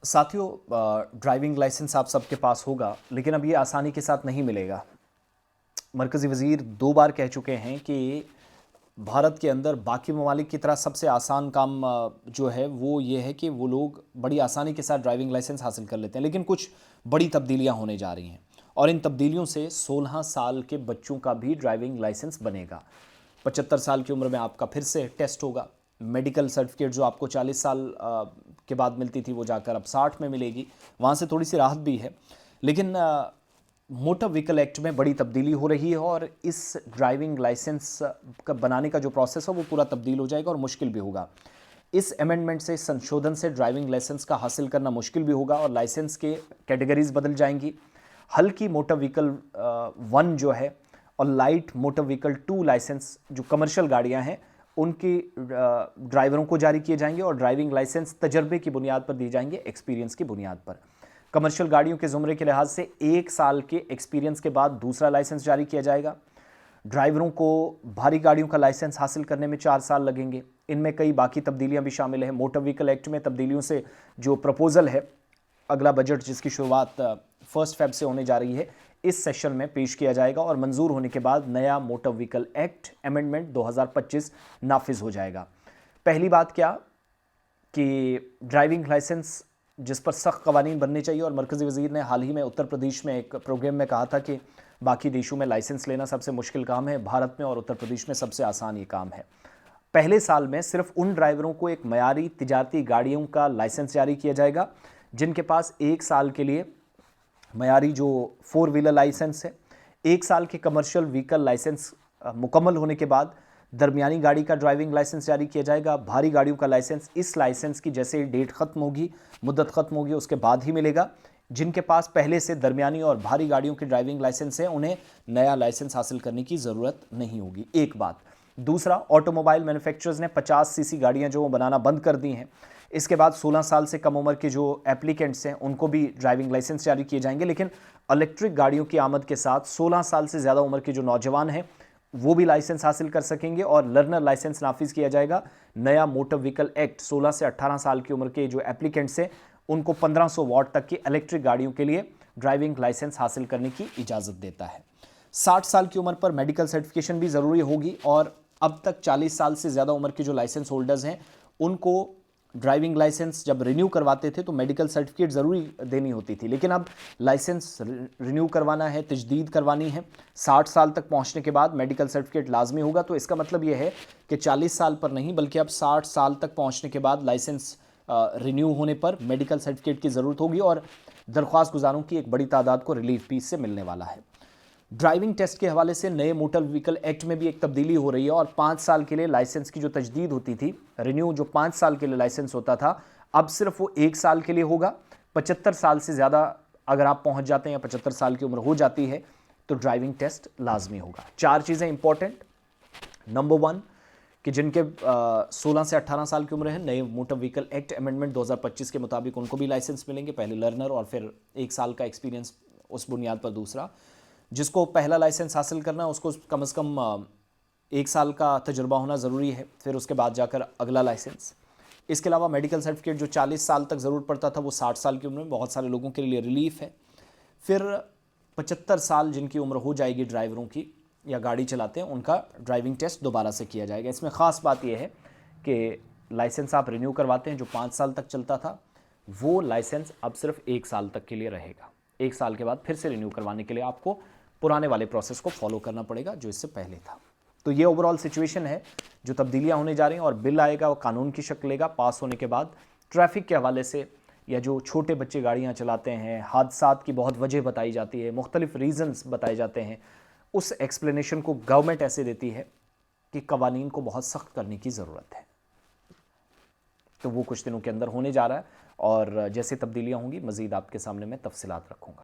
साथियों, driving licence आप सबके पास होगा, लेकिन अब ये आसानी के साथ नहीं मिलेगा। मरकज़ी वज़ीर 2 बार कह चुके हैं कि भारत के अंदर बाकी ममालिक की तरह सबसे आसान काम जो है वो ये है कि वो लोग बड़ी आसानी के साथ ड्राइविंग लाइसेंस हासिल कर लेते हैं। लेकिन कुछ बड़ी तब्दीलियां होने जा रही हैं और इन तब्दीलियों से 16 साल के बच्चों का भी ड्राइविंग लाइसेंस बनेगा। 75 साल की उम्र में आपका फिर से टेस्ट होगा। मेडिकल सर्टिफिकेट जो आपको 40 साल के बाद मिलती थी वो जाकर अब 60 में मिलेगी। वहाँ से थोड़ी सी राहत भी है, लेकिन मोटर व्हीकल एक्ट में बड़ी तब्दीली हो रही है और इस ड्राइविंग लाइसेंस का बनाने का जो प्रोसेस है वो पूरा तब्दील हो जाएगा और मुश्किल भी होगा। इस अमेंडमेंट से, संशोधन से ड्राइविंग लाइसेंस का हासिल करना मुश्किल भी होगा और लाइसेंस के कैटेगरीज बदल जाएंगी। हल्की मोटर व्हीकल 1 जो है और लाइट मोटर व्हीकल 2 लाइसेंस जो कमर्शियल गाड़ियां हैं उनकी ड्राइवरों को जारी किए जाएंगे और ड्राइविंग लाइसेंस तजर्बे की बुनियाद पर दिए जाएंगे, एक्सपीरियंस की बुनियाद पर। कमर्शियल गाड़ियों के ज़ुमरे के लिहाज से 1 साल के एक्सपीरियंस के बाद दूसरा लाइसेंस जारी किया जाएगा। ड्राइवरों को भारी गाड़ियों का लाइसेंस हासिल करने में 4 साल लगेंगे। इनमें कई बाकी तब्दीलियां भी शामिल हैं। मोटर व्हीकल एक्ट में तब्दीलियों से जो प्रपोजल है, अगला बजट जिसकी शुरुआत 1 फ़रवरी से होने जा रही है, इस सेशन में पेश किया जाएगा और मंजूर होने के बाद नया मोटर व्हीकल एक्ट अमेंडमेंट 2025 नाफिज हो जाएगा। पहली बात क्या कि ड्राइविंग लाइसेंस जिस पर सख्त कवानीन बनने चाहिए, और मरकज़ी वज़ीर ने हाल ही में उत्तर प्रदेश में एक प्रोग्राम में कहा था कि बाकी देशों में लाइसेंस लेना सबसे मुश्किल काम है, भारत में और उत्तर प्रदेश में सबसे आसान ये काम है। पहले साल में सिर्फ उन ड्राइवरों को एक मयारी तिजारती गाड़ियों का लाइसेंस जारी किया जाएगा जिनके पास 1 साल के लिए मयारी जो 4 व्हीलर लाइसेंस है। 1 साल के कमर्शियल व्हीकल लाइसेंस मुकम्मल होने के बाद दरमियानी गाड़ी का ड्राइविंग लाइसेंस जारी किया जाएगा। भारी गाड़ियों का लाइसेंस इस लाइसेंस की जैसे ही डेट खत्म होगी, मुद्दत खत्म होगी, उसके बाद ही मिलेगा। जिनके पास पहले से दरमियानी और भारी गाड़ियों की ड्राइविंग लाइसेंस है उन्हें नया लाइसेंस हासिल करने की ज़रूरत नहीं होगी। एक बात। दूसरा, ऑटोमोबाइल मैन्युफैक्चरर्स ने 50 सीसी गाड़ियां जो बनाना बंद कर दी हैं। इसके बाद 16 साल से कम उम्र के जो एप्लीकेंट्स हैं उनको भी ड्राइविंग लाइसेंस जारी किए जाएंगे, लेकिन इलेक्ट्रिक गाड़ियों की आमद के साथ 16 साल से ज़्यादा उम्र के जो नौजवान हैं वो भी लाइसेंस हासिल कर सकेंगे और लर्नर लाइसेंस नाफिज किया जाएगा। नया मोटर व्हीकल एक्ट 16 से 18 साल की उम्र के जो एप्लीकेंट्स हैं उनको 1500 वॉट तक की इलेक्ट्रिक गाड़ियों के लिए ड्राइविंग लाइसेंस हासिल करने की इजाज़त देता है। 60 साल की उम्र पर मेडिकल सर्टिफिकेशन भी ज़रूरी होगी और अब तक 40 साल से ज़्यादा उम्र के जो लाइसेंस होल्डर्स हैं उनको ड्राइविंग लाइसेंस जब रिन्यू करवाते थे तो मेडिकल सर्टिफिकेट ज़रूरी देनी होती थी, लेकिन अब लाइसेंस रिन्यू करवाना है, तजदीद करवानी है, 60 साल तक पहुंचने के बाद मेडिकल सर्टिफिकेट लाजमी होगा। तो इसका मतलब यह है कि 40 साल पर नहीं बल्कि अब 60 साल तक पहुंचने के बाद लाइसेंस रिन्यू होने पर मेडिकल सर्टिफिकेट की ज़रूरत होगी और दरख्वास्त गुजारों की एक बड़ी तादाद को रिलीफ भी इससे मिलने वाला है। ड्राइविंग टेस्ट के हवाले से नए मोटर व्हीकल एक्ट में भी एक तब्दीली हो रही है और 5 साल के लिए लाइसेंस की जो तजदीद होती थी, रिन्यू जो 5 साल के लिए लाइसेंस होता था, अब सिर्फ वो 1 साल के लिए होगा। 75 साल से ज़्यादा अगर आप पहुंच जाते हैं या 75 साल की उम्र हो जाती है तो ड्राइविंग टेस्ट लाजमी होगा। 4 चीज़ें इंपॉर्टेंट। नंबर 1 कि जिनके 16 से 18 साल की उम्र है, नए मोटर व्हीकल एक्ट अमेंडमेंट 2025 के मुताबिक उनको भी लाइसेंस मिलेंगे, पहले लर्नर और फिर 1 साल का एक्सपीरियंस उस बुनियाद पर। दूसरा, जिसको पहला लाइसेंस हासिल करना है उसको कम से कम 1 साल का तजुर्बा होना ज़रूरी है, फिर उसके बाद जाकर अगला लाइसेंस। इसके अलावा मेडिकल सर्टिफिकेट जो 40 साल तक ज़रूर पड़ता था वो 60 साल की उम्र में बहुत सारे लोगों के लिए रिलीफ है। फिर 75 साल जिनकी उम्र हो जाएगी ड्राइवरों की या गाड़ी चलाते हैं उनका ड्राइविंग टेस्ट दोबारा से किया जाएगा। इसमें ख़ास बात यह है कि लाइसेंस आप रिन्यू करवाते हैं जो 5 साल तक चलता था, वो लाइसेंस अब सिर्फ 1 साल तक के लिए रहेगा। 1 साल के बाद फिर से रिन्यू करवाने के लिए आपको पुराने वाले प्रोसेस को फॉलो करना पड़ेगा जो इससे पहले था। तो ये ओवरऑल सिचुएशन है, जो तब्दीलियां होने जा रही हैं और बिल आएगा वो कानून की शक्ल लेगा पास होने के बाद। ट्रैफिक के हवाले से या जो छोटे बच्चे गाड़ियां चलाते हैं, हादसात की बहुत वजह बताई जाती है, मुख्तलिफ रीज़न्स बताए जाते हैं, उस एक्सप्लेनेशन को गवर्नमेंट ऐसे देती है कि कवानीन को बहुत सख्त करने की ज़रूरत है। तो वो कुछ दिनों के अंदर होने जा रहा है और जैसे तब्दीलियाँ होंगी मज़ीद आपके सामने मैं तफसीलात रखूँगा।